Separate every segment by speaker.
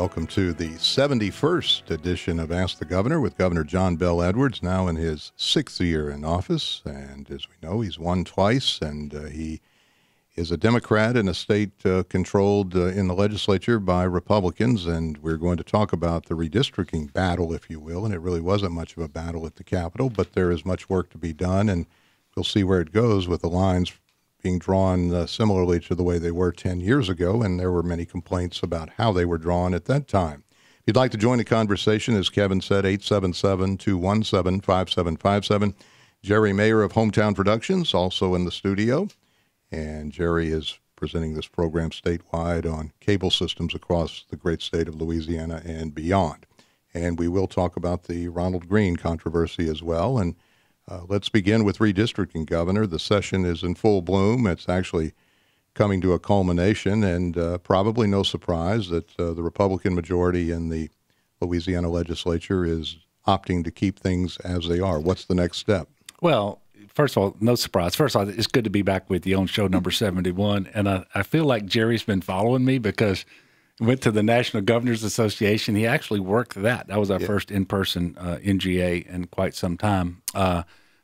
Speaker 1: Welcome to the 71st edition of Ask the Governor with Governor John Bel Edwards, now in his 6th year in office. And as we know, he's won twice, and he is a Democrat in a state controlled in the legislature by Republicans. And we're going to talk about the redistricting battle, if you will. And it really wasn't much of a battle at the Capitol, but there is much work to be done. And we'll see where it goes with the lines being drawn similarly to the way they were 10 years ago, and there were many complaints about how they were drawn at that time. If you'd like to join the conversation, as Kevin said, 877-217-5757. Jerry Mayer of Hometown Productions, also in the studio, and Jerry is presenting this program statewide on cable systems across the great state of Louisiana and beyond. And we will talk about the Ronald Green controversy as well, and let's begin with redistricting, Governor. The session is in full bloom. It's actually coming to a culmination, and probably no surprise that the Republican majority in the Louisiana legislature is opting to keep things as they are. What's the next step?
Speaker 2: Well, first of all, no surprise. First of all, it's good to be back with you on show number 71, and I feel like Jerry's been following me because I went to the National Governors Association. He actually worked that. That was our first in-person NGA in quite some time.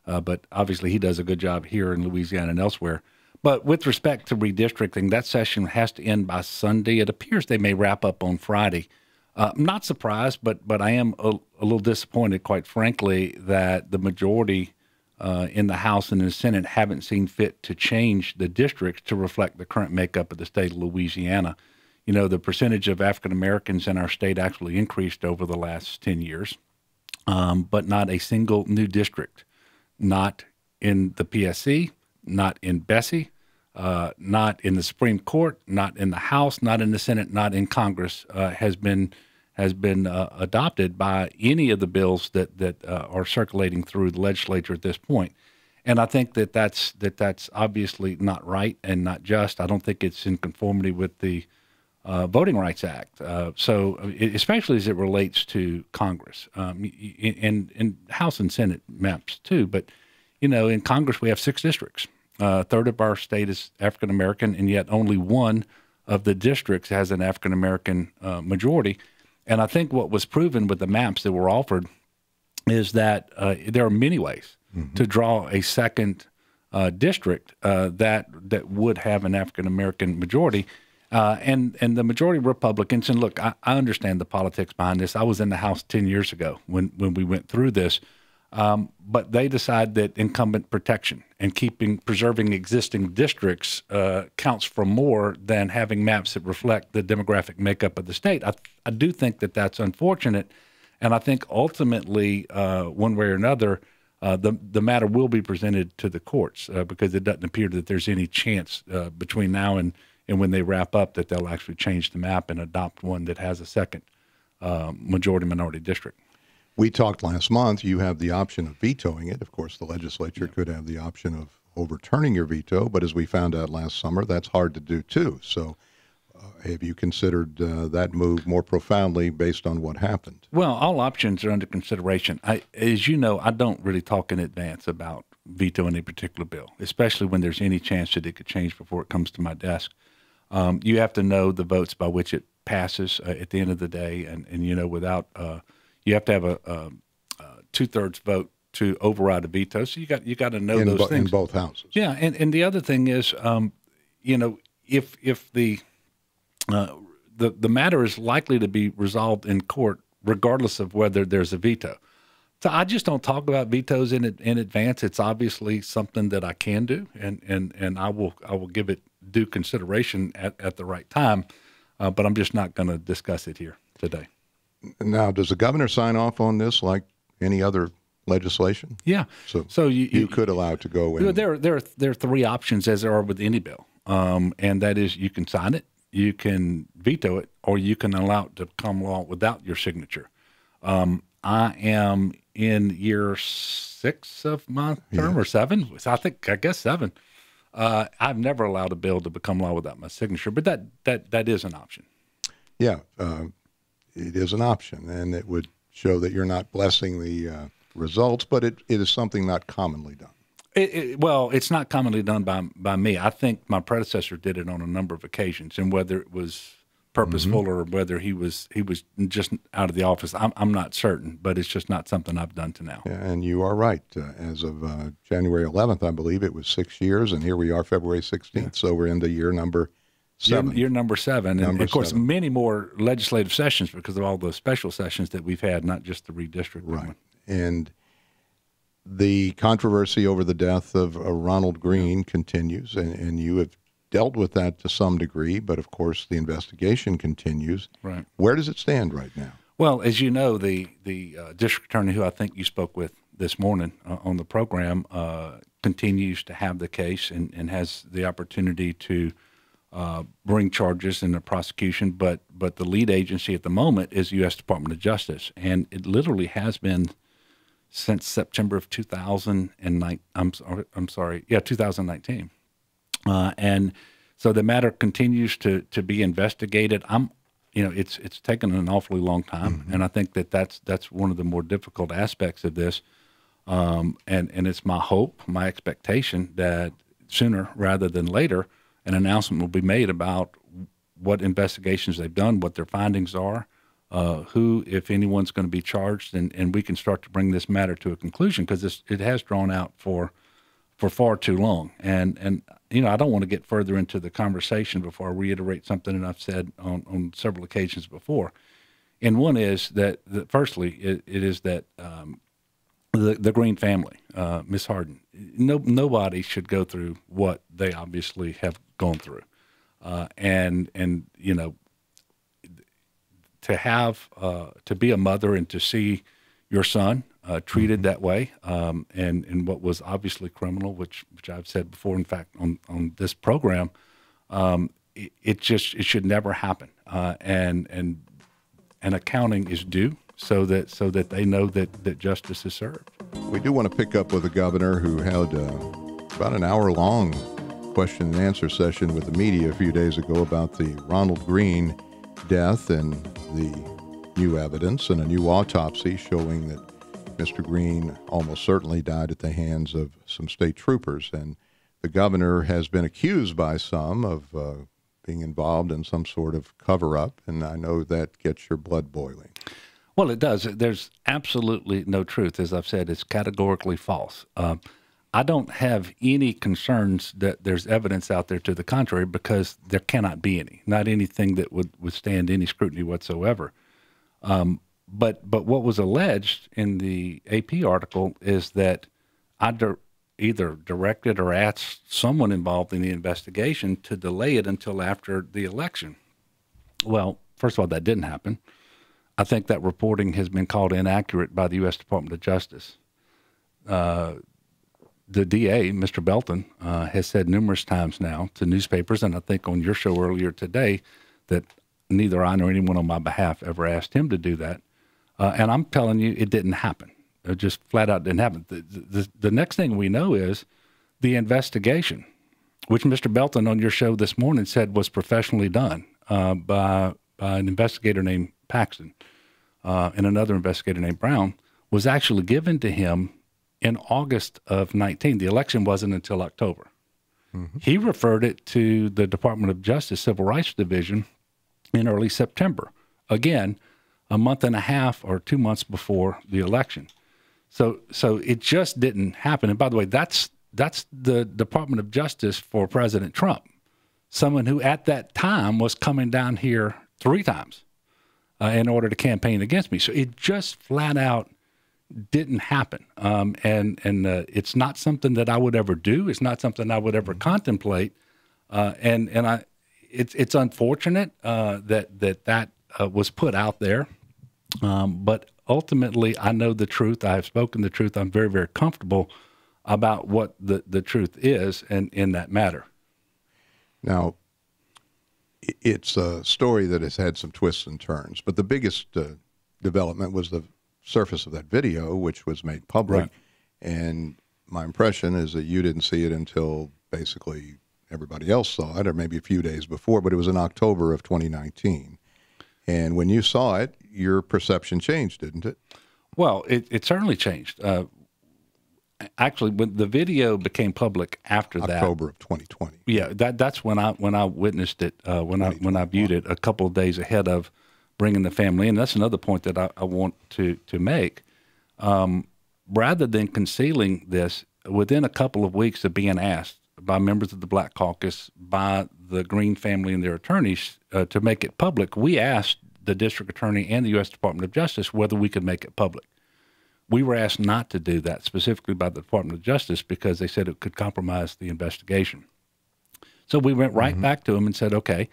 Speaker 2: But obviously he does a good job here in Louisiana and elsewhere. But with respect to redistricting, that session has to end by Sunday. It appears they may wrap up on Friday. I'm not surprised, but I am a little disappointed, quite frankly, that the majority in the House and in the Senate haven't seen fit to change the districts to reflect the current makeup of the state of Louisiana. You know, the percentage of African Americans in our state actually increased over the last 10 years, but not a single new district. Not in the PSC, not in Bessie, not in the Supreme Court, not in the House, not in the Senate, not in Congress has been adopted by any of the bills that are circulating through the legislature at this point. And I think that's obviously not right and not just. I don't think it's in conformity with the Voting Rights Act. So especially as it relates to Congress, in House and Senate maps too. But, you know, in Congress, we have 6 districts. A third of our state is African American, and yet only one of the districts has an African American majority. And I think what was proven with the maps that were offered is that there are many ways to draw a second district that would have an African American majority. And the majority of Republicans, and look, I understand the politics behind this. I was in the House 10 years ago when we went through this, but they decide that incumbent protection and preserving existing districts counts for more than having maps that reflect the demographic makeup of the state. I do think that that's unfortunate, and I think ultimately, one way or another, the matter will be presented to the courts because it doesn't appear that there's any chance between now and when they wrap up that they'll actually change the map and adopt one that has a second majority-minority district.
Speaker 1: We talked last month. You have the option of vetoing it. Of course, the legislature could have the option of overturning your veto, but as we found out last summer, that's hard to do too. So have you considered that move more profoundly based on what happened?
Speaker 2: Well, all options are under consideration. As you know, I don't really talk in advance about vetoing a particular bill, especially when there's any chance that it could change before it comes to my desk. You have to know the votes by which it passes at the end of the day, and you know, without you have to have a 2/3 vote to override a veto. So you got to know those things
Speaker 1: in both houses.
Speaker 2: Yeah, and the other thing is, you know, if the matter is likely to be resolved in court, regardless of whether there's a veto. So I just don't talk about vetoes in advance. It's obviously something that I can do, and I will give it due consideration at the right time, but I'm just not going to discuss it here today.
Speaker 1: Now, does the governor sign off on this like any other legislation?
Speaker 2: Yeah. So you
Speaker 1: could allow it to go in.
Speaker 2: There are 3 options, as there are with any bill, and that is you can sign it, you can veto it, or you can allow it to become law without your signature. I am in year 6 of my term, or 7. I guess 7. I've never allowed a bill to become law without my signature, but that is an option.
Speaker 1: Yeah, it is an option, and it would show that you're not blessing the results, but it is something not commonly done.
Speaker 2: Well, it's not commonly done by me. I think my predecessor did it on a number of occasions, and whether it was purposeful or whether he was just out of the office. I'm not certain, but it's just not something I've done to now.
Speaker 1: Yeah, and you are right. As of January 11th, I believe it was 6 years, and here we are February 16th. Yeah. So we're into year number 7.
Speaker 2: Year number 7. And, of course, many more legislative sessions because of all the special sessions that we've had, not just the redistricting.
Speaker 1: Right. And the controversy over the death of Ronald Green continues, and you have dealt with that to some degree, but of course the investigation continues.
Speaker 2: Right.
Speaker 1: Where does it stand right now?
Speaker 2: Well, as you know, the district attorney who I think you spoke with this morning on the program continues to have the case and has the opportunity to bring charges in the prosecution, but the lead agency at the moment is the U.S. Department of Justice, and it literally has been since September of 2009. I'm sorry, 2019. And so the matter continues to be investigated. It's taken an awfully long time, and I think that's one of the more difficult aspects of this. And it's my hope, my expectation that sooner rather than later, an announcement will be made about what investigations they've done, what their findings are, who, if anyone's going to be charged, and we can start to bring this matter to a conclusion because it has drawn out for far too long. And I don't want to get further into the conversation before I reiterate something that I've said on several occasions before. And one is that, firstly, it is that the Green family, Miss Harden, nobody should go through what they obviously have gone through. And to have to be a mother and to see your son treated that way, and what was obviously criminal, which I've said before, in fact, on this program, it should never happen. And accounting is due so that they know that justice is served.
Speaker 1: We do want to pick up with the governor who held about an hour-long question and answer session with the media a few days ago about the Ronald Green death and the new evidence and a new autopsy showing that Mr. Green almost certainly died at the hands of some state troopers. And the governor has been accused by some of being involved in some sort of cover-up, and I know that gets your blood boiling.
Speaker 2: Well, it does. There's absolutely no truth. As I've said, it's categorically false. I don't have any concerns that there's evidence out there to the contrary because there cannot be any, not anything that would withstand any scrutiny whatsoever. But what was alleged in the AP article is that I either directed or asked someone involved in the investigation to delay it until after the election. Well, first of all, that didn't happen. I think that reporting has been called inaccurate by the U.S. Department of Justice. The DA, Mr. Belton, has said numerous times now to newspapers, and I think on your show earlier today, that neither I nor anyone on my behalf ever asked him to do that. And I'm telling you, it didn't happen. It just flat out didn't happen. The next thing we know is the investigation, which Mr. Belton on your show this morning said was professionally done by an investigator named Paxton and another investigator named Brown, was actually given to him in August of 19. The election wasn't until October. Mm-hmm. He referred it to the Department of Justice Civil Rights Division in early September. Again, a month and a half or 2 months before the election. So it just didn't happen. And by the way, that's the Department of Justice for President Trump, someone who at that time was coming down here 3 times in order to campaign against me. So it just flat out didn't happen. And it's not something that I would ever do. It's not something I would ever contemplate. It's unfortunate that was put out there. But ultimately, I know the truth. I have spoken the truth. I'm very, very comfortable about what the truth is in that matter.
Speaker 1: Now, it's a story that has had some twists and turns, but the biggest development was the surface of that video, which was made public. Right. And my impression is that you didn't see it until basically everybody else saw it, or maybe a few days before, but it was in October of 2019. And when you saw it, your perception changed, didn't it?
Speaker 2: Well, it certainly changed. actually, when the video became public after that,
Speaker 1: October of 2020.
Speaker 2: Yeah, that's when I witnessed it, when I viewed it a couple of days ahead of bringing the family in. That's another point that I want to make. Rather than concealing this, within a couple of weeks of being asked by members of the Black Caucus, by the Green family and their attorneys to make it public, we asked the district attorney and the U.S. Department of Justice whether we could make it public. We were asked not to do that, specifically by the Department of Justice, because they said it could compromise the investigation. So we went right back to them and said, okay,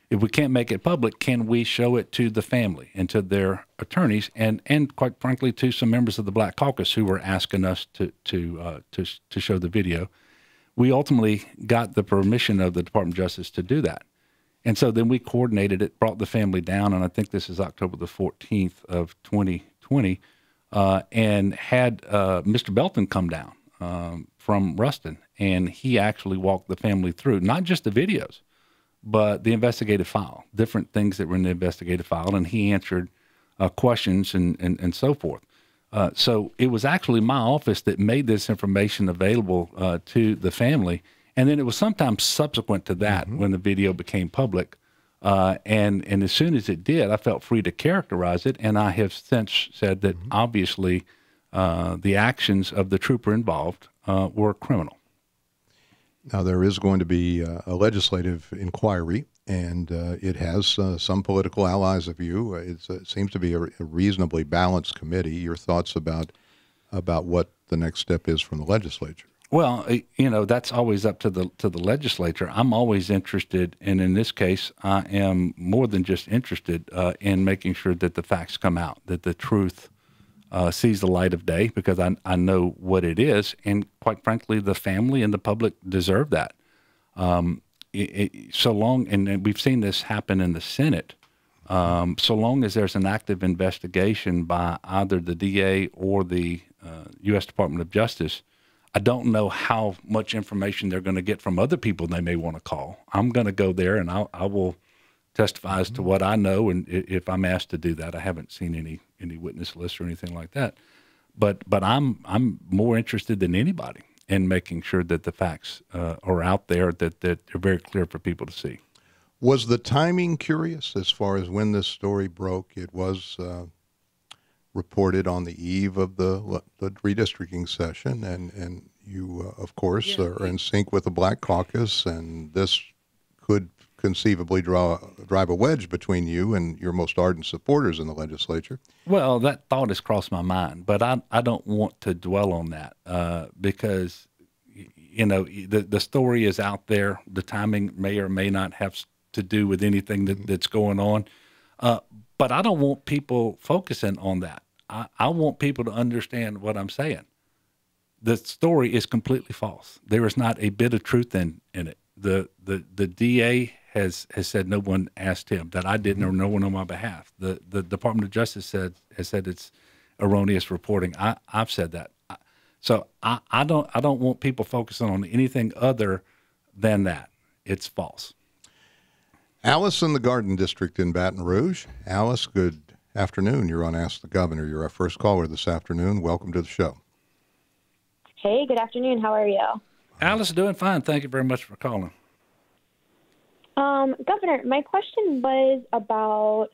Speaker 2: if we can't make it public, can we show it to the family and to their attorneys, and quite frankly to some members of the Black Caucus who were asking us to show the video. We ultimately got the permission of the Department of Justice to do that. And so then we coordinated it, brought the family down, and I think this is October the 14th of 2020, and had Mr. Belton come down from Ruston, and he actually walked the family through, not just the videos, but the investigative file, different things that were in the investigative file, and he answered questions and so forth. So it was actually my office that made this information available to the family. And then it was sometime subsequent to that when the video became public. And as soon as it did, I felt free to characterize it. And I have since said that obviously the actions of the trooper involved were criminal.
Speaker 1: Now, there is going to be a legislative inquiry, and it has some political allies of you. It seems to be a reasonably balanced committee. Your thoughts about what the next step is from the legislature?
Speaker 2: Well, that's always up to the legislature. I'm always interested, and in this case, I am more than just interested in making sure that the facts come out, that the truth sees the light of day, because I know what it is, and quite frankly, the family and the public deserve that. So long, and we've seen this happen in the Senate, so long as there's an active investigation by either the DA or the U.S. Department of Justice, I don't know how much information they're going to get from other people they may want to call. I'm going to go there, and I will testify as to what I know, and if I'm asked to do that. I haven't seen any witness lists or anything like that. But I'm more interested than anybody in making sure that the facts are out there, that they're very clear for people to see.
Speaker 1: Was the timing curious as far as when this story broke? It was reported on the eve of the redistricting session, and you, of course, are in sync with the Black Caucus, and this could conceivably drive a wedge between you and your most ardent supporters in the legislature.
Speaker 2: Well, that thought has crossed my mind, but I don't want to dwell on that because, the story is out there. The timing may or may not have to do with anything that's going on, but I don't want people focusing on that. I want people to understand what I'm saying. The story is completely false. There is not a bit of truth in it. The DA has said no one asked him, that I didn't, or no one on my behalf. The Department of Justice has said it's erroneous reporting. I've said that. So I don't want people focusing on anything other than that. It's false.
Speaker 1: Alice in the Garden District in Baton Rouge. Alice, good afternoon. You're on Ask the Governor. You're our first caller this afternoon. Welcome to the show.
Speaker 3: Hey, good afternoon. How are you?
Speaker 2: Alice, doing fine. Thank you very much for calling.
Speaker 3: Governor, my question was about,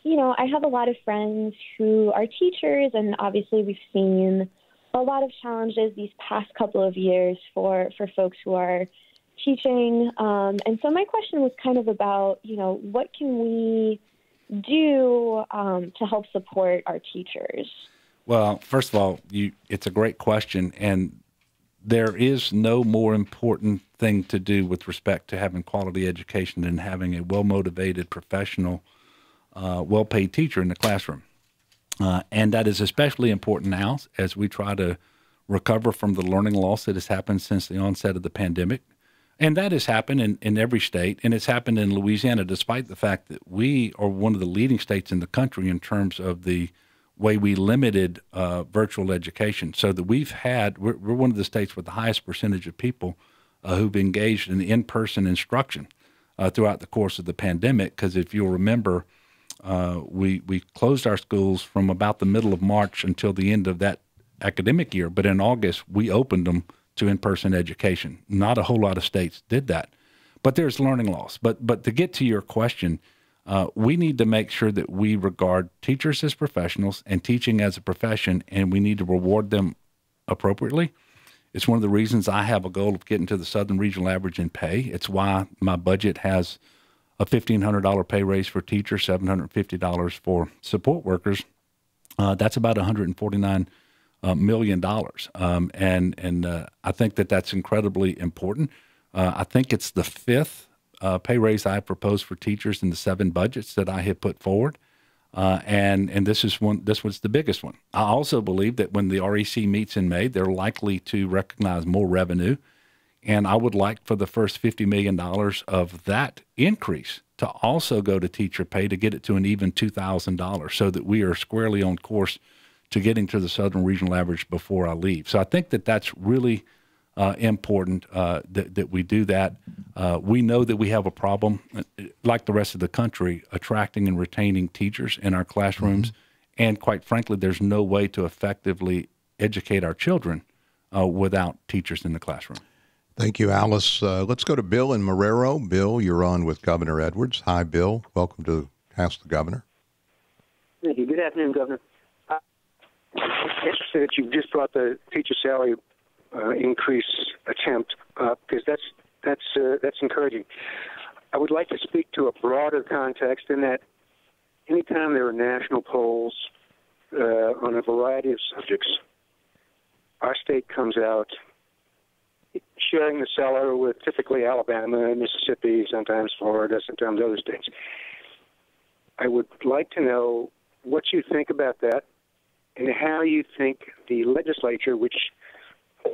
Speaker 3: I have a lot of friends who are teachers, and obviously we've seen a lot of challenges these past couple of years for folks who are teaching. And so my question was kind of about, what can we do to help support our teachers?
Speaker 2: Well, first of all, it's a great question, and there is no more important thing to do with respect to having quality education than having a well-motivated, professional, well-paid teacher in the classroom. And that is especially important now as we try to recover from the learning loss that has happened since the onset of the pandemic. And that has happened in every state, and it's happened in Louisiana, despite the fact that we are one of the leading states in the country in terms of the way we limited virtual education. So that we're one of the states with the highest percentage of people who've engaged in in-person instruction throughout the course of the pandemic. Because if you'll remember, we closed our schools from about the middle of March until the end of that academic year, but in August, we opened them to in-person education. Not a whole lot of states did that. But there's learning loss. But to get to your question, we need to make sure that we regard teachers as professionals and teaching as a profession, and we need to reward them appropriately. It's one of the reasons I have a goal of getting to the Southern Regional Average in pay. It's why my budget has a $1,500 pay raise for teachers, $750 for support workers. That's about $149 million. And I think that that's incredibly important. I think it's the fifth pay raise I proposed for teachers in the 7 budgets that I have put forward. And this was the biggest one. I also believe that when the REC meets in May, they're likely to recognize more revenue. And I would like for the first $50 million of that increase to also go to teacher pay to get it to an even $2,000 so that we are squarely on course to getting to the Southern Regional Average before I leave. So I think that that's really important that we do that. We know that we have a problem, like the rest of the country, attracting and retaining teachers in our classrooms. Mm-hmm. And quite frankly, there's no way to effectively educate our children without teachers in the classroom.
Speaker 1: Thank you, Alice. Let's go to Bill in Marrero. Bill, you're on with Governor Edwards. Hi, Bill. Welcome to Ask the Governor.
Speaker 4: Thank you. Good afternoon, Governor. I'm interested that you just brought the teacher salary increase attempt because that's encouraging. I would like to speak to a broader context in that anytime there are national polls on a variety of subjects, our state comes out sharing the cellar with typically Alabama, Mississippi, sometimes Florida, sometimes other states. I would like to know what you think about that and how you think the legislature, which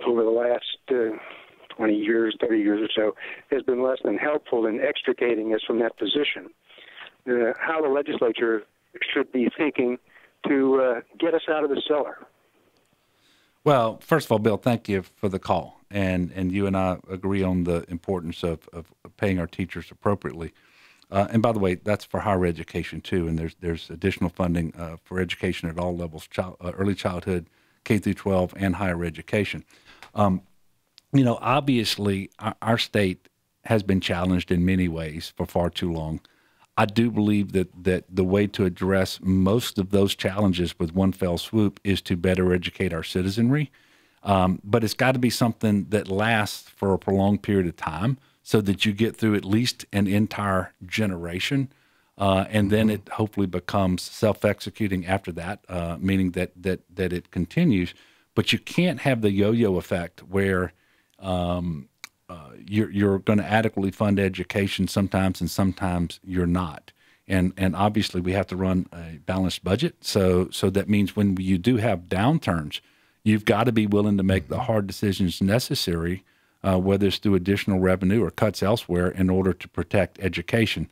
Speaker 4: over the last 20 years, 30 years or so, has been less than helpful in extricating us from that position, how the legislature should be thinking to get us out of the cellar.
Speaker 2: Well, first of all, Bill, thank you for the call. And you and I agree on the importance of paying our teachers appropriately. And by the way, that's for higher education too. And there's additional funding for education at all levels, early childhood, K through 12, and higher education. Obviously, our state has been challenged in many ways for far too long. I do believe that the way to address most of those challenges with one fell swoop is to better educate our citizenry. But it's got to be something that lasts for a prolonged period of time so that you get through at least an entire generation. And then it hopefully becomes self-executing after that, meaning that it continues. But you can't have the yo-yo effect where you're going to adequately fund education sometimes and sometimes you're not. And obviously we have to run a balanced budget. So that means when you do have downturns, you've got to be willing to make the hard decisions necessary, whether it's through additional revenue or cuts elsewhere, in order to protect education.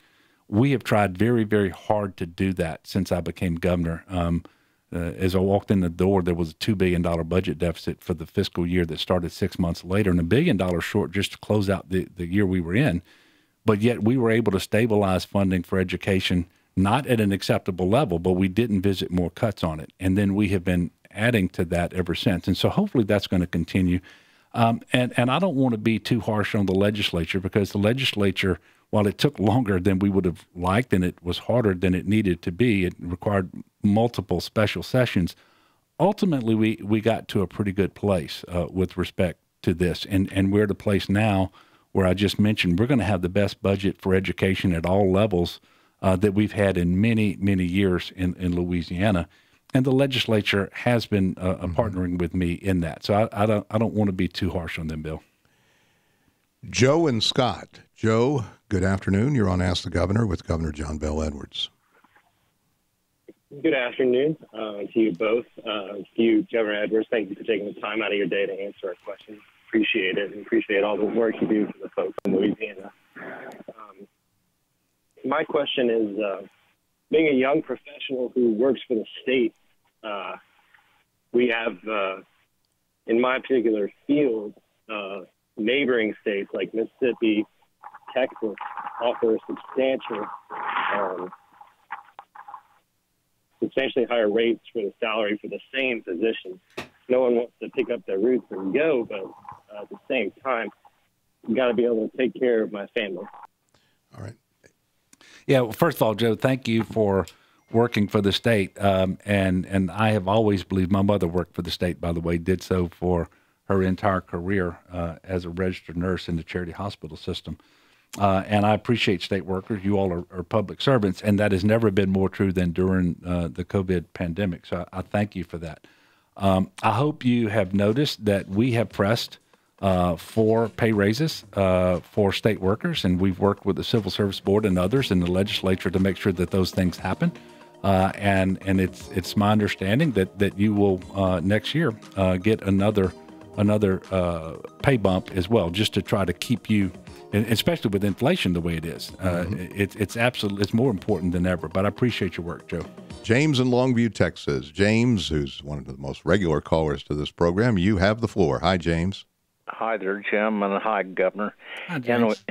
Speaker 2: We have tried very, very hard to do that since I became governor. As I walked in the door, there was a $2 billion budget deficit for the fiscal year that started 6 months later, and $1 billion short just to close out the year we were in. But yet we were able to stabilize funding for education, not at an acceptable level, but we didn't visit more cuts on it. And then we have been adding to that ever since. And so hopefully that's going to continue. And I don't want to be too harsh on the legislature, because the legislature, while it took longer than we would have liked and it was harder than it needed to be, it required multiple special sessions. Ultimately, we got to a pretty good place with respect to this. And we're at a place now where I just mentioned we're going to have the best budget for education at all levels that we've had in many, many years in Louisiana. And the legislature has been partnering with me in that. So I don't want to be too harsh on them, Bill.
Speaker 1: Joe and Scott. Joe, good afternoon. You're on Ask the Governor with Governor John Bell Edwards.
Speaker 5: Good afternoon to you both. To you, Governor Edwards, thank you for taking the time out of your day to answer our questions. Appreciate it, and appreciate all the work you do for the folks in Louisiana. My question is, being a young professional who works for the state, we have, in my particular field, neighboring states like Mississippi, Texas offer substantially higher rates for the salary for the same position. no one wants to pick up their roots and go, but at the same time, you got to be able to take care of my family.
Speaker 1: All right.
Speaker 2: Yeah, well, first of all, Joe, thank you for working for the state. And I have always believed, my mother worked for the state, by the way, did so for her entire career as a registered nurse in the charity hospital system. And I appreciate state workers. You all are public servants, and that has never been more true than during the COVID pandemic. So I thank you for that. I hope you have noticed that we have pressed for pay raises for state workers, and we've worked with the Civil Service Board and others in the legislature to make sure that those things happen. And it's my understanding that you will next year get another pay bump as well, just to try to keep you, and especially with inflation the way it is. It's more important than ever. But I appreciate your work, Joe.
Speaker 1: James in Longview, Texas. James, who's one of the most regular callers to this program, you have the floor. Hi, James.
Speaker 6: Hi there, Jim, and hi, Governor.
Speaker 2: Hi, James.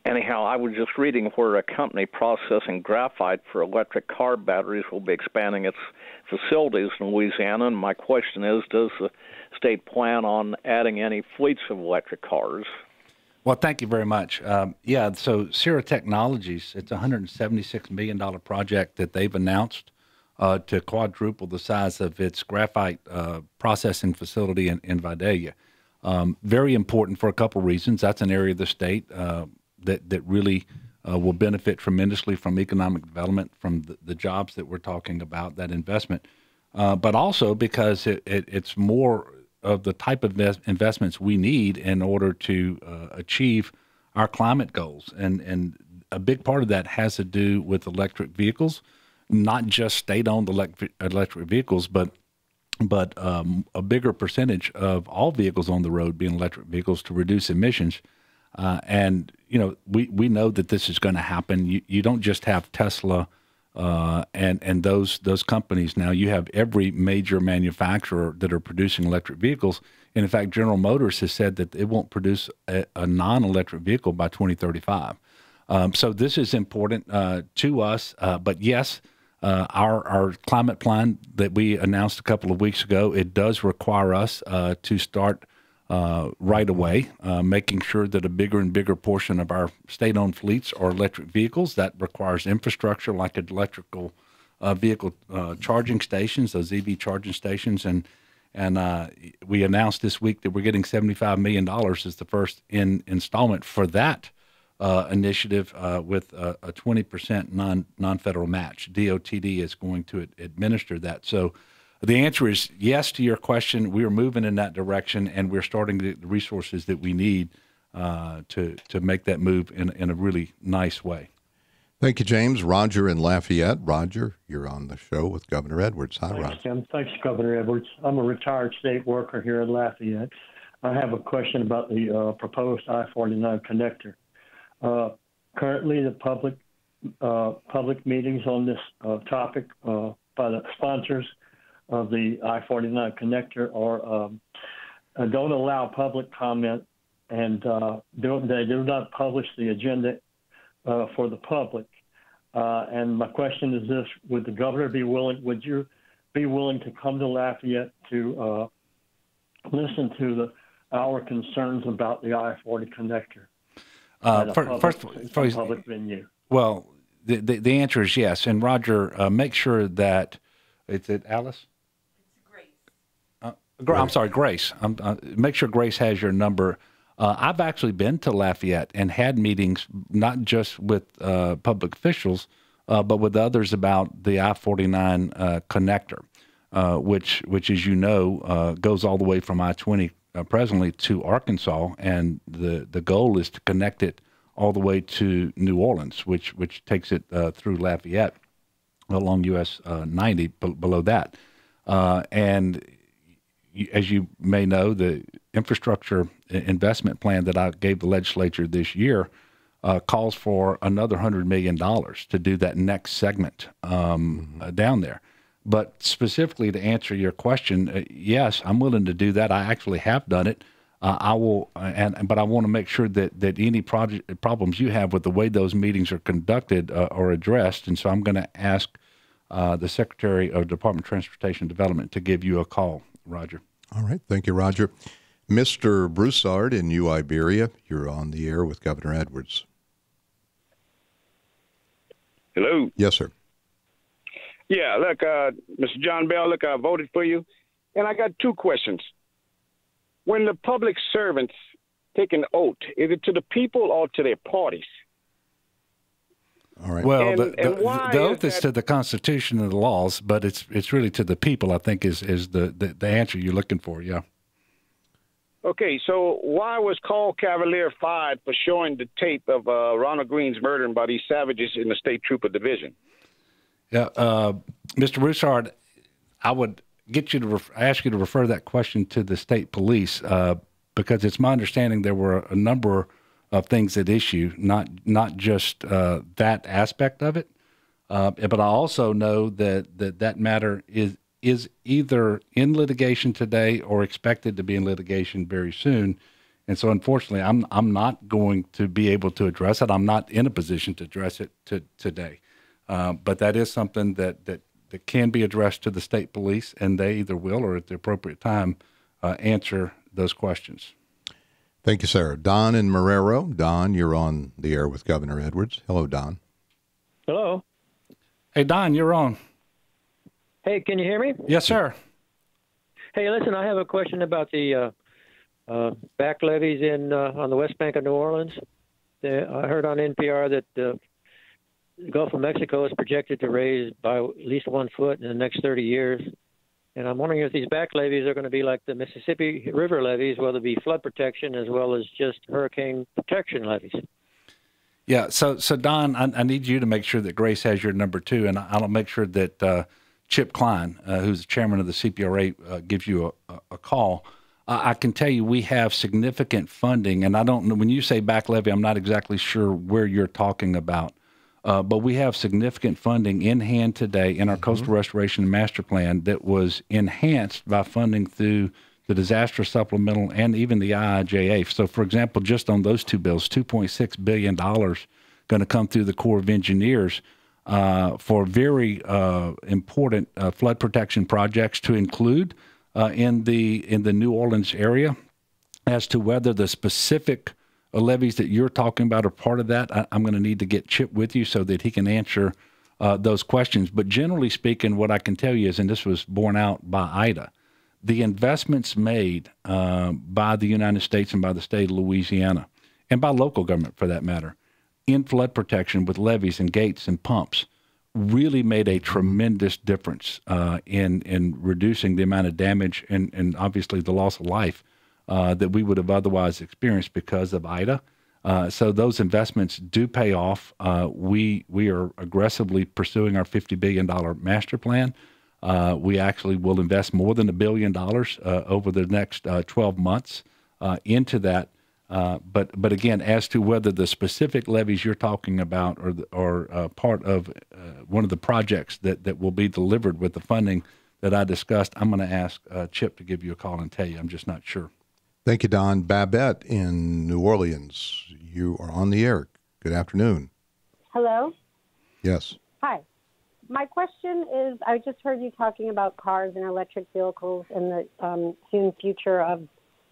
Speaker 6: Anyhow, I was just reading where a company processing graphite for electric car batteries will be expanding its facilities in Louisiana, and my question is, does the state plan on adding any fleets of electric cars?
Speaker 2: Well, thank you very much. So Sierra Technologies, it's a $176 million project that they've announced to quadruple the size of its graphite processing facility in Vidalia. Very important for a couple reasons. That's an area of the state that really will benefit tremendously from economic development, from the jobs that we're talking about, that investment, but also because it's more of the type of investments we need in order to achieve our climate goals. And a big part of that has to do with electric vehicles, not just state-owned electric vehicles, but a bigger percentage of all vehicles on the road being electric vehicles to reduce emissions. And, we know that this is going to happen. You don't just have Tesla and those companies now. You have every major manufacturer that are producing electric vehicles. And in fact, General Motors has said that it won't produce a non-electric vehicle by 2035. So this is important to us. But yes, our climate plan that we announced a couple of weeks ago, it does require us to start right away, making sure that a bigger and bigger portion of our state-owned fleets are electric vehicles. That requires infrastructure like electrical vehicle charging stations, those EV charging stations. And we announced this week that we're getting $75 million as the first installment for that initiative with a 20% non-federal match. DOTD is going to administer that. So the answer is yes to your question. We are moving in that direction, and we're starting to get the resources that we need to make that move in a really nice way.
Speaker 1: Thank you, James. Roger in Lafayette. Roger, you're on the show with Governor Edwards. Hi, Roger.
Speaker 7: Tim. Thanks, Governor Edwards. I'm a retired state worker here in Lafayette. I have a question about the proposed I-49 connector. Currently, the public meetings on this topic by the sponsors of the I-49 connector don't allow public comment, and they do not publish the agenda for the public. And my question is this: would the governor would you be willing to come to Lafayette to listen to our concerns about the I-40 connector? Public venue.
Speaker 2: Well, the answer is yes. And Roger, make sure that it's Alice. I'm sorry, Grace. Make sure Grace has your number. I've actually been to Lafayette and had meetings, not just with public officials, but with others about the I-49 connector, which, as you know, goes all the way from I-20 presently to Arkansas, and the goal is to connect it all the way to New Orleans, which takes it through Lafayette along US 90 below that. And as you may know, the infrastructure investment plan that I gave the legislature this year calls for another $100 million to do that next segment down there. But specifically to answer your question, yes, I'm willing to do that. I actually have done it. I will, but I want to make sure that any problems you have with the way those meetings are conducted are addressed. And so I'm going to ask the Secretary of Department of Transportation Development to give you a call, Roger.
Speaker 1: All right. Thank you, Roger. Mr. Broussard in New Iberia, you're on the air with Governor Edwards.
Speaker 8: Hello.
Speaker 1: Yes, sir.
Speaker 8: Yeah, look, Mr. John Bell, look, I voted for you, and I got two questions. When the public servants take an oath, is it to the people or to their parties?
Speaker 1: All right.
Speaker 2: Well, the oath is to the Constitution and the laws, but it's really to the people, I think, is the answer you're looking for, yeah.
Speaker 8: Okay, so why was Carl Cavalier fired for showing the tape of Ronald Green's murdering by these savages in the State Trooper Division?
Speaker 2: Yeah, Mr. Broussard, I would get you to ask you to refer that question to the state police because it's my understanding there were a number of things at issue, not just that aspect of it, but I also know that matter is either in litigation today or expected to be in litigation very soon. And so, unfortunately, I'm not going to be able to address it. I'm not in a position to address it today. But that is something that can be addressed to the state police, and they either will or at the appropriate time answer those questions.
Speaker 1: Thank you, sir. Don in Marrero. Don, you're on the air with Governor Edwards. Hello, Don.
Speaker 9: Hello.
Speaker 2: Hey, Don, you're on.
Speaker 9: Hey, can you hear me?
Speaker 2: Yes, sir.
Speaker 9: Hey, listen, I have a question about the back levees on the West Bank of New Orleans. I heard on NPR that the Gulf of Mexico is projected to raise by at least 1 foot in the next 30 years. And I'm wondering if these back levees are going to be like the Mississippi River levees, where there'll be flood protection as well as just hurricane protection levees.
Speaker 2: Yeah, so Don, I need you to make sure that Grace has your number too, and I'll make sure that Chip Klein, who's the chairman of the CPRA, gives you a call. I can tell you we have significant funding, and I don't know, when you say back levee, I'm not exactly sure where you're talking about. But we have significant funding in hand today in our Coastal Restoration Master Plan that was enhanced by funding through the Disaster Supplemental and even the IIJA. So, for example, just on those two bills, $2.6 billion going to come through the Corps of Engineers for very important flood protection projects to include in the New Orleans area. As to whether the specific levees that you're talking about are part of that, I'm going to need to get Chip with you so that he can answer those questions. But generally speaking, what I can tell you is, and this was borne out by Ida, the investments made by the United States and by the state of Louisiana, and by local government for that matter, in flood protection with levees and gates and pumps really made a tremendous difference in reducing the amount of damage and obviously the loss of life that we would have otherwise experienced because of Ida. So those investments do pay off. We are aggressively pursuing our $50 billion master plan. We actually will invest more than $1 billion over the next 12 months into that. But again, as to whether the specific levees you're talking about are part of one of the projects that will be delivered with the funding that I discussed, I'm going to ask Chip to give you a call and tell you. I'm just not sure.
Speaker 1: Thank you, Don. Babette in New Orleans, you are on the air. Good afternoon.
Speaker 10: Hello?
Speaker 1: Yes.
Speaker 10: Hi. My question is, I just heard you talking about cars and electric vehicles and the soon future of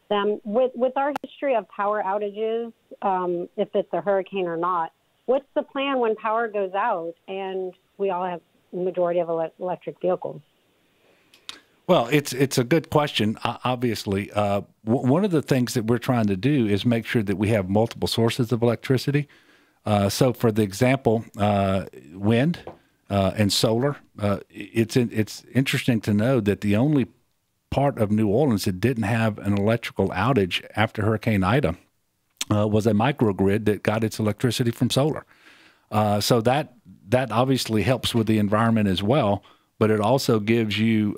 Speaker 10: them. With our history of power outages, if it's a hurricane or not, what's the plan when power goes out and we all have the majority of electric vehicles?
Speaker 2: Well, it's a good question, obviously. One of the things that we're trying to do is make sure that we have multiple sources of electricity. So, for the example, wind and solar, it's interesting to know that the only part of New Orleans that didn't have an electrical outage after Hurricane Ida was a microgrid that got its electricity from solar. So that obviously helps with the environment as well, but it also gives you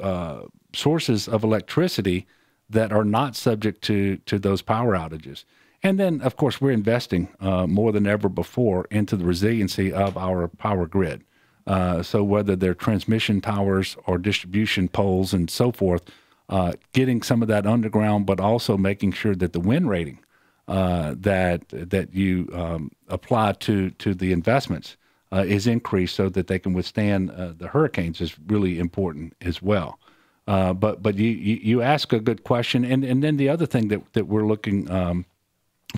Speaker 2: sources of electricity that are not subject to those power outages. And then, of course, we're investing more than ever before into the resiliency of our power grid. So whether they're transmission towers or distribution poles and so forth, getting some of that underground, but also making sure that the wind rating that you apply to the investments is increased so that they can withstand the hurricanes is really important as well. But you ask a good question, and then the other thing that we're looking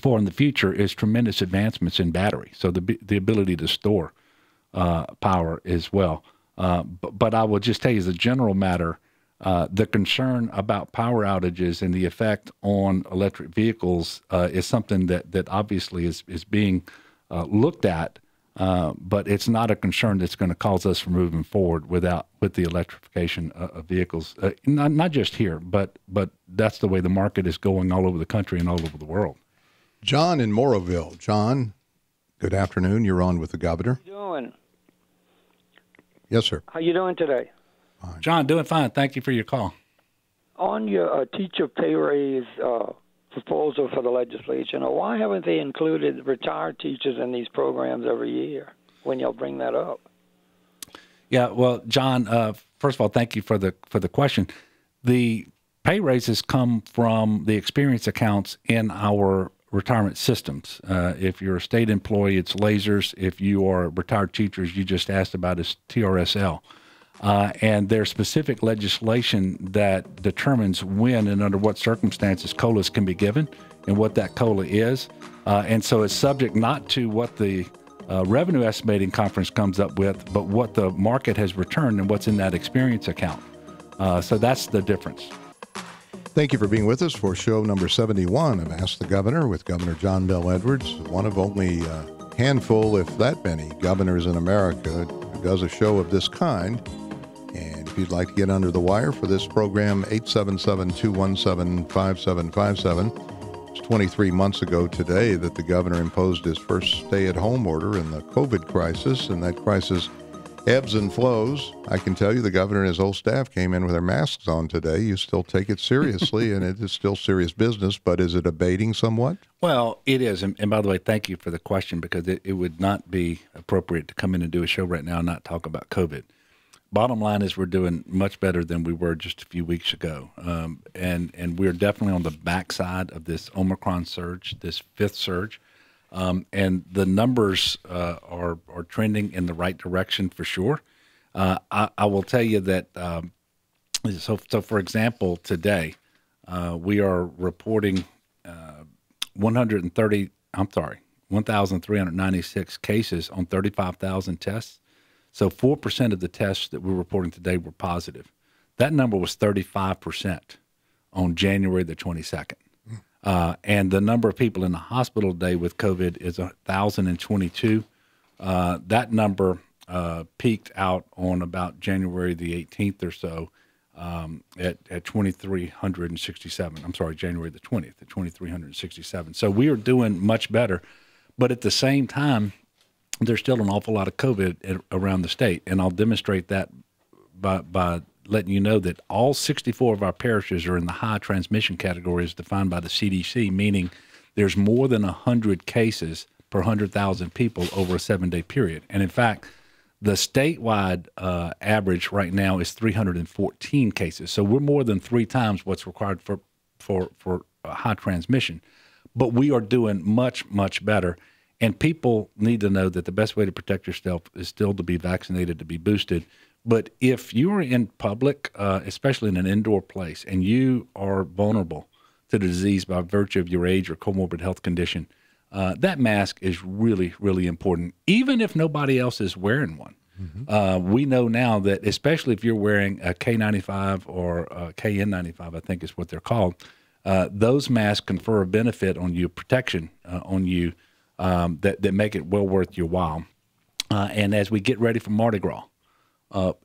Speaker 2: for in the future is tremendous advancements in battery, so the ability to store power as well. But I will just tell you, as a general matter, the concern about power outages and the effect on electric vehicles is something that obviously is being looked at, but it's not a concern that's going to cause us from moving forward with the electrification of vehicles. Not just here, but that's the way the market is going all over the country and all over the world.
Speaker 1: John in Moroville. John, good afternoon. You're on with the governor.
Speaker 11: How you doing?
Speaker 1: Yes, sir.
Speaker 11: How you doing today?
Speaker 1: Fine.
Speaker 2: John, doing fine. Thank you for your call.
Speaker 11: On your teacher pay raise proposal for the legislature, now, why haven't they included retired teachers in these programs every year when y'all bring that up?
Speaker 2: Yeah, well, John, first of all, thank you for the question. The pay raises come from the experience accounts in our retirement systems. If you're a state employee, it's lasers. If you are retired teachers, you just asked about is TRSL. And there's specific legislation that determines when and under what circumstances COLAs can be given and what that COLA is. And so it's subject not to what the revenue estimating conference comes up with, but what the market has returned and what's in that experience account. So that's the difference.
Speaker 1: Thank you for being with us for show number 71 of Ask the Governor with Governor John Bel Edwards, one of only a handful, if that many, governors in America who does a show of this kind. And if you'd like to get under the wire for this program, 877-217-5757. It's 23 months ago today that the governor imposed his first stay-at-home order in the COVID crisis, and that crisis ebbs and flows. I can tell you the governor and his whole staff came in with their masks on today. You still take it seriously, and it is still serious business, but is it abating somewhat?
Speaker 2: Well, it is. And by the way, thank you for the question, because it would not be appropriate to come in and do a show right now and not talk about COVID. Bottom line is we're doing much better than we were just a few weeks ago. And we're definitely on the backside of this Omicron surge, this fifth surge. And the numbers are trending in the right direction for sure. I will tell you that, so for example, today we are reporting 1,396 cases on 35,000 tests. So 4% of the tests that we're reporting today were positive. That number was 35% on January the 22nd. And the number of people in the hospital today with COVID is 1,022. That number peaked out on about January the 18th or so at 2,367. I'm sorry, January the 20th at 2,367. So we are doing much better. But at the same time, there's still an awful lot of COVID around the state. And I'll demonstrate that by letting you know that all 64 of our parishes are in the high transmission category as defined by the CDC, meaning there's more than 100 cases per 100,000 people over a 7-day period. And in fact, the statewide average right now is 314 cases. So we're more than 3 times what's required for high transmission. But we are doing much, much better. And people need to know that the best way to protect yourself is still to be vaccinated, to be boosted. But if you are in public, especially in an indoor place, and you are vulnerable to the disease by virtue of your age or comorbid health condition, that mask is really, really important, even if nobody else is wearing one. Mm-hmm. We know now that especially if you're wearing a K95 or a KN95, I think is what they're called, those masks confer a benefit on you, protection on you, that make it well worth your while. And as we get ready for Mardi Gras,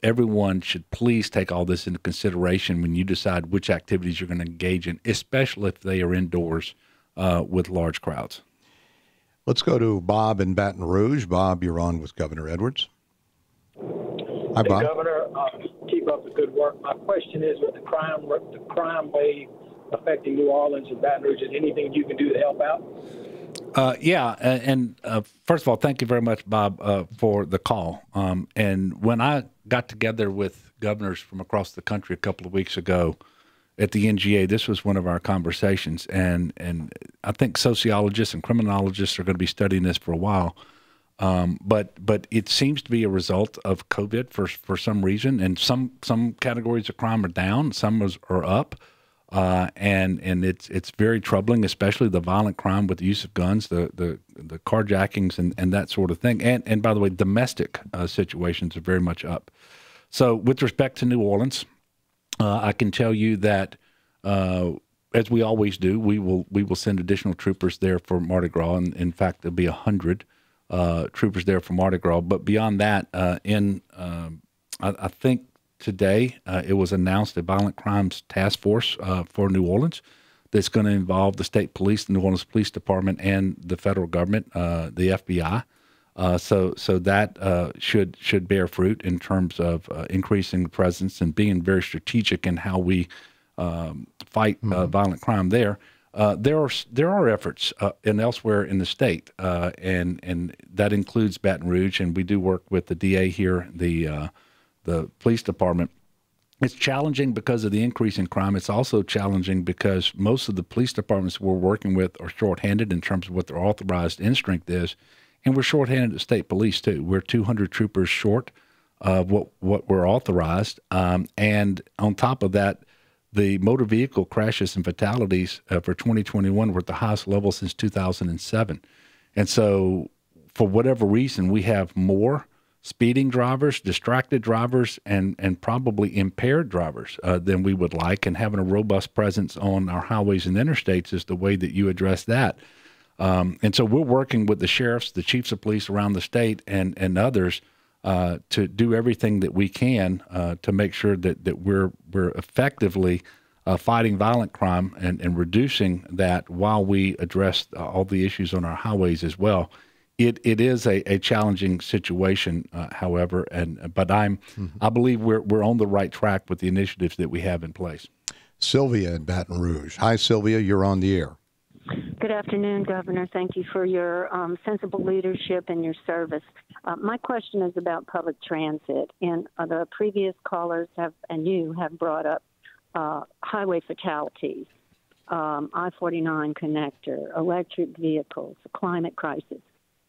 Speaker 2: everyone should please take all this into consideration when you decide which activities you're going to engage in, especially if they are indoors with large crowds.
Speaker 1: Let's go to Bob in Baton Rouge. Bob, you're on with Governor Edwards. Hi, Bob.
Speaker 12: Hey, Governor, keep up the good work. My question is, with the crime wave affecting New Orleans and Baton Rouge, is anything you can do to help out?
Speaker 2: First of all, thank you very much, Bob, for the call. And when I got together with governors from across the country a couple of weeks ago at the NGA, this was one of our conversations. And I think sociologists and criminologists are going to be studying this for a while. But it seems to be a result of COVID for some reason, and some categories of crime are down, some are up, and it's very troubling, especially the violent crime with the use of guns, the carjackings and that sort of thing, and by the way, domestic situations are very much up. So with respect to New Orleans, I can tell you that. As we always do, we will send additional troopers there for Mardi Gras, and in fact, there'll be 100 troopers there for Mardi Gras. But beyond that, I think today it was announced a violent crimes task force for New Orleans that's going to involve the state police, the New Orleans Police Department, and the federal government, the FBI. So that should bear fruit in terms of increasing the presence and being very strategic in how we fight violent crime there. There are efforts and elsewhere in the state, and that includes Baton Rouge, and we do work with the DA here, the police department. It's challenging because of the increase in crime. It's also challenging because most of the police departments we're working with are shorthanded in terms of what their authorized end strength is, and we're shorthanded at state police too. We're 200 troopers short of what we're authorized, and on top of that, the motor vehicle crashes and fatalities for 2021 were at the highest level since 2007. And so for whatever reason, we have more speeding drivers, distracted drivers, and probably impaired drivers than we would like. And having a robust presence on our highways and interstates is the way that you address that. And so we're working with the sheriffs, the chiefs of police around the state, and others to do everything that we can to make sure that we're effectively fighting violent crime and reducing that while we address all the issues on our highways as well. It is a challenging situation, however, but I believe we're on the right track with the initiatives that we have in place.
Speaker 1: Sylvia in Baton Rouge. Hi, Sylvia. You're on the air.
Speaker 13: Good afternoon, Governor. Thank you for your sensible leadership and your service. My question is about public transit. And the previous callers and you have brought up highway fatalities, I-49 connector, electric vehicles, the climate crisis.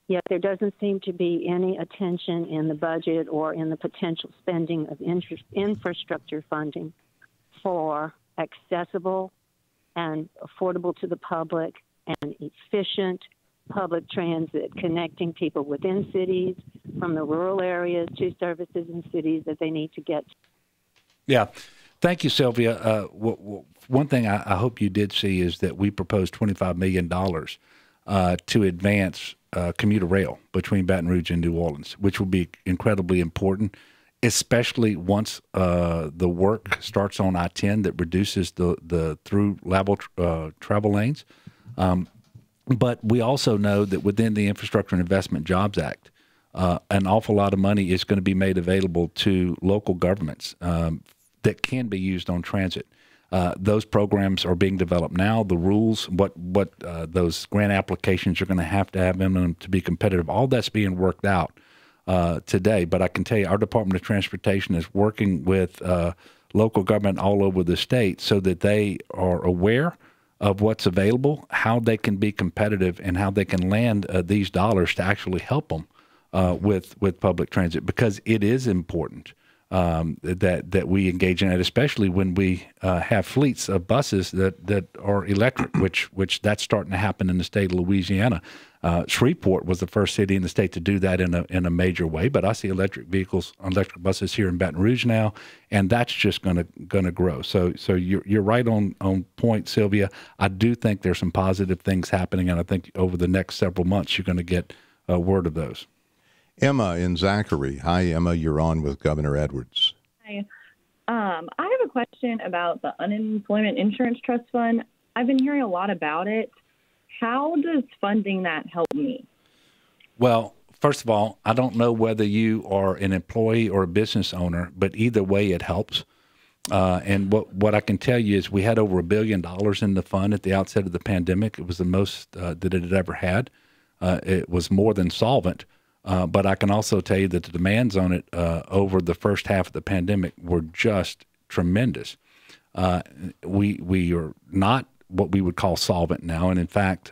Speaker 13: Yet there doesn't seem to be any attention in the budget or in the potential spending of infrastructure funding for accessible and affordable to the public and efficient public transit, connecting people within cities from the rural areas to services in cities that they need to get to.
Speaker 2: Yeah. Thank you, Sylvia. One thing I hope you did see is that we proposed $25 million to advance commuter rail between Baton Rouge and New Orleans, which will be incredibly important, especially once the work starts on I-10 that reduces the through level travel lanes. But we also know that within the Infrastructure and Investment Jobs Act, an awful lot of money is going to be made available to local governments that can be used on transit. Those programs are being developed now. The rules, what those grant applications are going to have in them to be competitive, all that's being worked out today. But I can tell you our Department of Transportation is working with local government all over the state so that they are aware of what's available, how they can be competitive, and how they can land these dollars to actually help them with public transit, because it is important that we engage in it, especially when we have fleets of buses that are electric, which that's starting to happen in the state of Louisiana. Shreveport was the first city in the state to do that in a major way, but I see electric buses here in Baton Rouge now, and that's just going to grow. So you're right on point, Sylvia. I do think there's some positive things happening, and I think over the next several months you're going to get word of those.
Speaker 1: Emma in Zachary. Hi, Emma. You're on with Governor Edwards.
Speaker 14: Hi. I have a question about the Unemployment Insurance Trust Fund. I've been hearing a lot about it. How does funding that help me?
Speaker 2: Well, first of all, I don't know whether you are an employee or a business owner, but either way it helps. And what I can tell you is we had over $1 billion in the fund at the outset of the pandemic. It was the most that it had ever had. It was more than solvent. But I can also tell you that the demands on it over the first half of the pandemic were just tremendous. We are not what we would call solvent now, and in fact,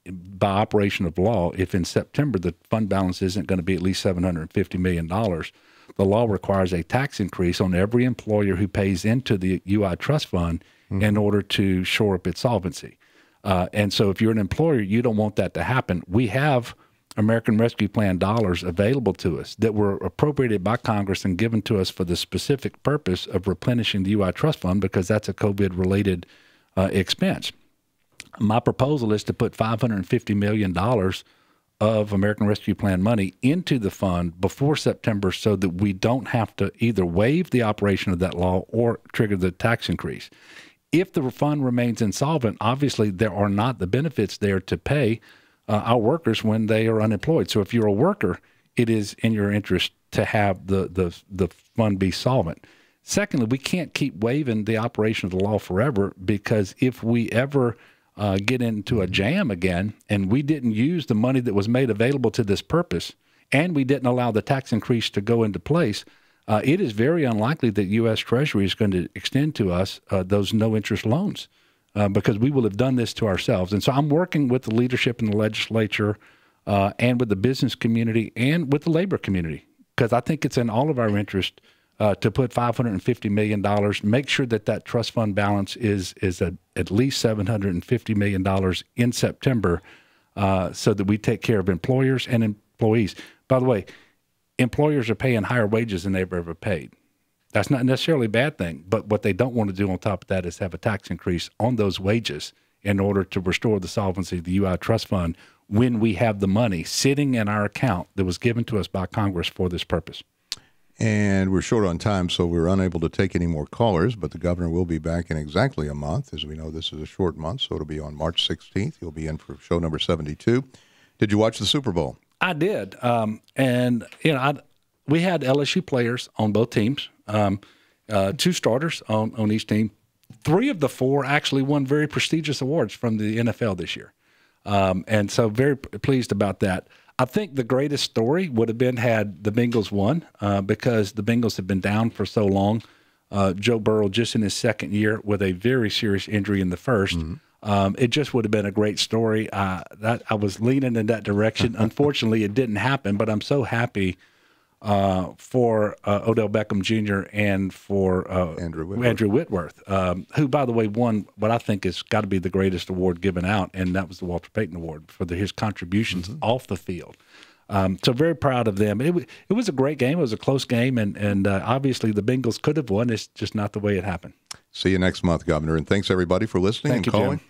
Speaker 2: by operation of law, if in September the fund balance isn't going to be at least $750 million, the law requires a tax increase on every employer who pays into the UI trust fund in order to shore up its solvency. And so if you're an employer, you don't want that to happen. We have American Rescue Plan dollars available to us that were appropriated by Congress and given to us for the specific purpose of replenishing the UI trust fund, because that's a COVID-related expense. My proposal is to put $550 million of American Rescue Plan money into the fund before September so that we don't have to either waive the operation of that law or trigger the tax increase. If the fund remains insolvent, obviously there are not the benefits there to pay our workers when they are unemployed. So if you're a worker, it is in your interest to have the fund be solvent. Secondly, we can't keep waiving the operation of the law forever, because if we ever get into a jam again and we didn't use the money that was made available to this purpose and we didn't allow the tax increase to go into place, it is very unlikely that U.S. Treasury is going to extend to us those no-interest loans because we will have done this to ourselves. And so I'm working with the leadership in the legislature and with the business community and with the labor community, because I think it's in all of our interest to put $550 million, make sure that that trust fund balance is at least $750 million in September so that we take care of employers and employees. By the way, employers are paying higher wages than they've ever paid. That's not necessarily a bad thing, but what they don't want to do on top of that is have a tax increase on those wages in order to restore the solvency of the UI trust fund when we have the money sitting in our account that was given to us by Congress for this purpose.
Speaker 1: And we're short on time, so we're unable to take any more callers, but the governor will be back in exactly a month. As we know, this is a short month, so it'll be on March 16th. He'll be in for show number 72. Did you watch the Super Bowl?
Speaker 2: I did. And, you know, we had LSU players on both teams, two starters on each team. 3 of the 4 actually won very prestigious awards from the NFL this year. And so very pleased about that. I think the greatest story would have been had the Bengals won because the Bengals have been down for so long. Joe Burrow just in his second year with a very serious injury in the first. It just would have been a great story. That I was leaning in that direction. Unfortunately, it didn't happen, but I'm so happy for Odell Beckham Jr. and for Andrew Whitworth, who, by the way, won what I think has got to be the greatest award given out, and that was the Walter Payton Award for his contributions off the field. So very proud of them. It was a great game. It was a close game, and obviously the Bengals could have won. It's just not the way it happened.
Speaker 1: See you next month, Governor, and thanks everybody for listening and calling. Jim.